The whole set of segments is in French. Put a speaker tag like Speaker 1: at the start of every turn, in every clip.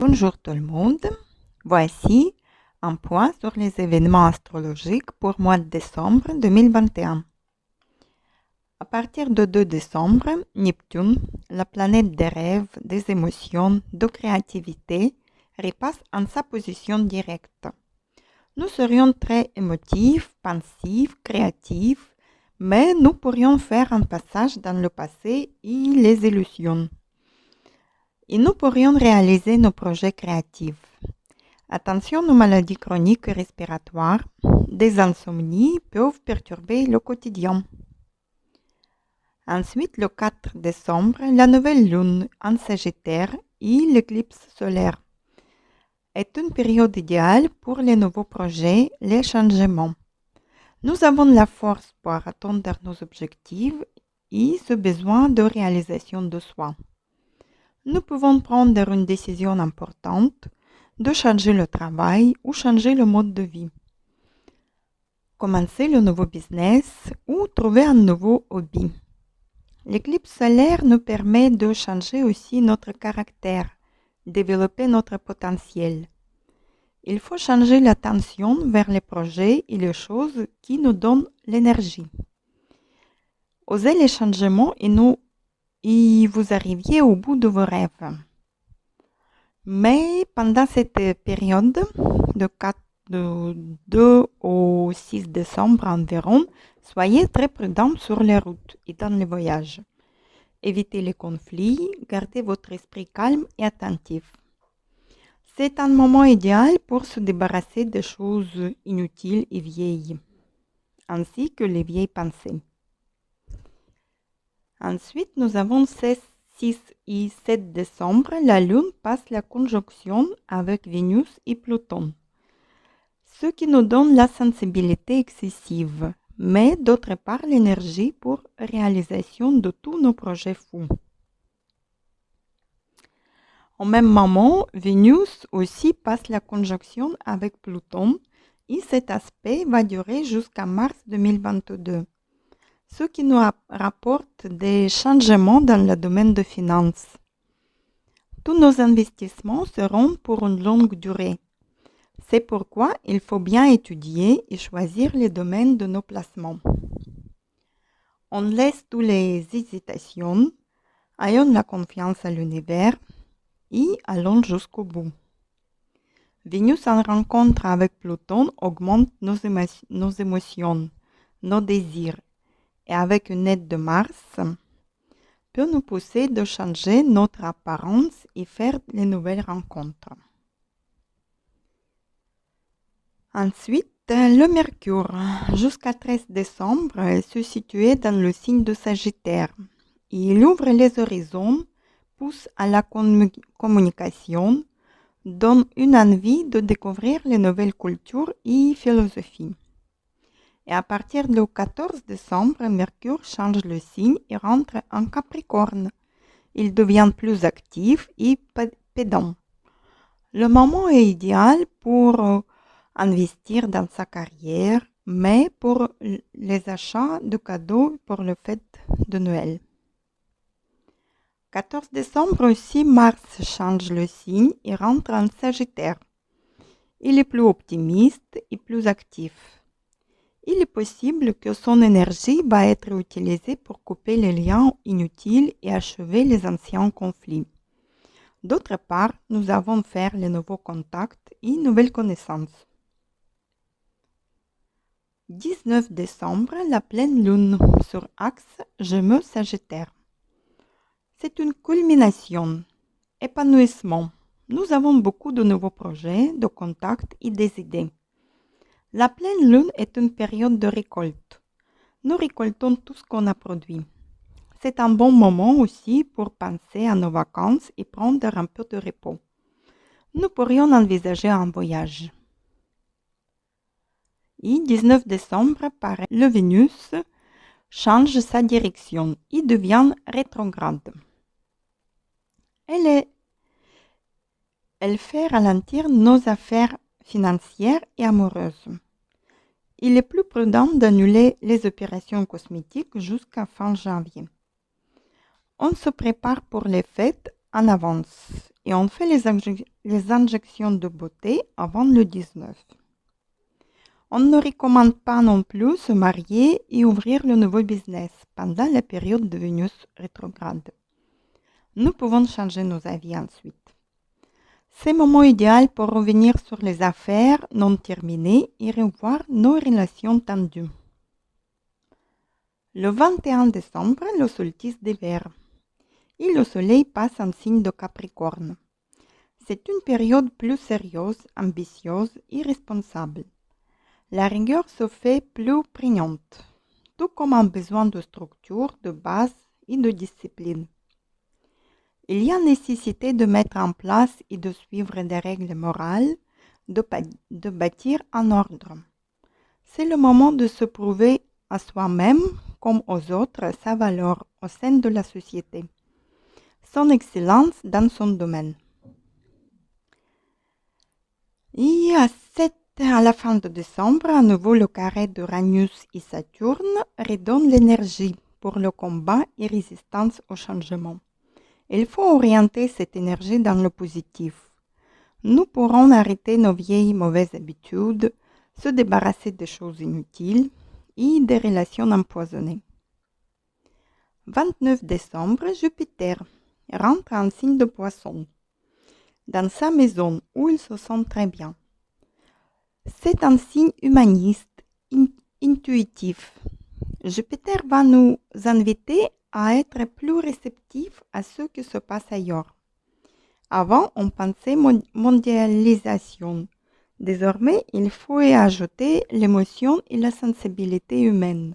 Speaker 1: Bonjour tout le monde. Voici un point sur les événements astrologiques pour mois de décembre 2021. À partir de 2 décembre, Neptune, la planète des rêves, des émotions, de créativité, repasse en sa position directe. Nous serions très émotifs, pensifs, créatifs, mais nous pourrions faire un passage dans le passé et les illusions. Et nous pourrions réaliser nos projets créatifs. Attention aux maladies chroniques et respiratoires, des insomnies peuvent perturber le quotidien. Ensuite, le 4 décembre, la nouvelle lune en Sagittaire et l'éclipse solaire est une période idéale pour les nouveaux projets, les changements. Nous avons la force pour atteindre nos objectifs et ce besoin de réalisation de soi. Nous pouvons prendre une décision importante de changer le travail ou changer le mode de vie. Commencer le nouveau business ou trouver un nouveau hobby. L'éclipse solaire nous permet de changer aussi notre caractère, développer notre potentiel. Il faut changer l'attention vers les projets et les choses qui nous donnent l'énergie. Osez les changements et vous arriviez au bout de vos rêves. Mais pendant cette période de 2 au 6 décembre environ, soyez très prudents sur les routes et dans les voyages. Évitez les conflits, gardez votre esprit calme et attentif. C'est un moment idéal pour se débarrasser des choses inutiles et vieilles, ainsi que les vieilles pensées. Ensuite, nous avons 6 et 7 décembre, la Lune passe la conjonction avec Vénus et Pluton, ce qui nous donne la sensibilité excessive, mais d'autre part l'énergie pour réalisation de tous nos projets fous. Au même moment, Vénus aussi passe la conjonction avec Pluton et cet aspect va durer jusqu'à mars 2022. Ce qui nous rapporte des changements dans le domaine de finances. Tous nos investissements seront pour une longue durée. C'est pourquoi il faut bien étudier et choisir les domaines de nos placements. On laisse toutes les hésitations, ayons la confiance à l'univers et allons jusqu'au bout. Vénus en rencontre avec Pluton augmente nos émotions, nos désirs. Et avec une aide de Mars, peut nous pousser de changer notre apparence et faire les nouvelles rencontres. Ensuite, le Mercure, jusqu'à 13 décembre, se situait dans le signe de Sagittaire. Il ouvre les horizons, pousse à la communication, donne une envie de découvrir les nouvelles cultures et philosophies. Et à partir du 14 décembre, Mercure change le signe et rentre en Capricorne. Il devient plus actif et pédant. Le moment est idéal pour investir dans sa carrière, mais pour les achats de cadeaux pour le fête de Noël. 14 décembre aussi, Mars change le signe et rentre en Sagittaire. Il est plus optimiste et plus actif. Il est possible que son énergie va être utilisée pour couper les liens inutiles et achever les anciens conflits. D'autre part, nous avons faire les nouveaux contacts et nouvelles connaissances. 19 décembre, la pleine lune sur axe Gémeaux-Sagittaire. C'est une culmination, épanouissement. Nous avons beaucoup de nouveaux projets, de contacts et des idées. La pleine lune est une période de récolte. Nous récoltons tout ce qu'on a produit. C'est un bon moment aussi pour penser à nos vacances et prendre un peu de repos. Nous pourrions envisager un voyage. Et 19 décembre, pareil, le Vénus change sa direction et devient rétrograde. Elle fait ralentir nos affaires financières et amoureuses. Il est plus prudent d'annuler les opérations cosmétiques jusqu'à fin janvier. On se prépare pour les fêtes en avance et on fait les injections de beauté avant le 19. On ne recommande pas non plus se marier et ouvrir le nouveau business pendant la période de Vénus rétrograde. Nous pouvons changer nos avis ensuite. C'est le moment idéal pour revenir sur les affaires non terminées et revoir nos relations tendues. Le 21 décembre, le solstice d'hiver. Et le soleil passe en signe de Capricorne. C'est une période plus sérieuse, ambitieuse et responsable. La rigueur se fait plus prégnante, tout comme un besoin de structure, de base et de discipline. Il y a nécessité de mettre en place et de suivre des règles morales, de bâtir un ordre. C'est le moment de se prouver à soi-même comme aux autres sa valeur au sein de la société, son excellence dans son domaine. Et à la fin de décembre, à nouveau le carré d'Uranus et Saturne redonne l'énergie pour le combat et résistance au changement. Il faut orienter cette énergie dans le positif. Nous pourrons arrêter nos vieilles mauvaises habitudes, se débarrasser des choses inutiles et des relations empoisonnées. 29 décembre, Jupiter rentre en signe de Poisson, dans sa maison où il se sent très bien. C'est un signe humaniste, intuitif. Jupiter va nous inviter à être plus réceptifs à ce qui se passe ailleurs. Avant, on pensait mondialisation. Désormais, il faut y ajouter l'émotion et la sensibilité humaine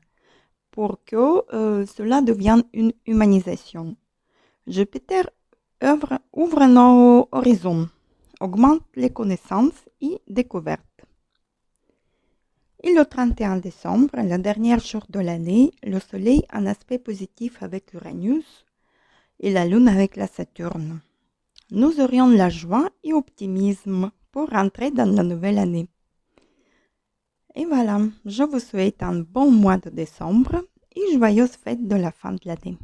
Speaker 1: pour que cela devienne une humanisation. Jupiter ouvre nos horizons, augmente les connaissances et découvertes. Et le 31 décembre, le dernier jour de l'année, le Soleil en aspect positif avec Uranus et la Lune avec la Saturne. Nous aurions la joie et l'optimisme pour rentrer dans la nouvelle année. Et voilà, je vous souhaite un bon mois de décembre et joyeuses fêtes de la fin de l'année.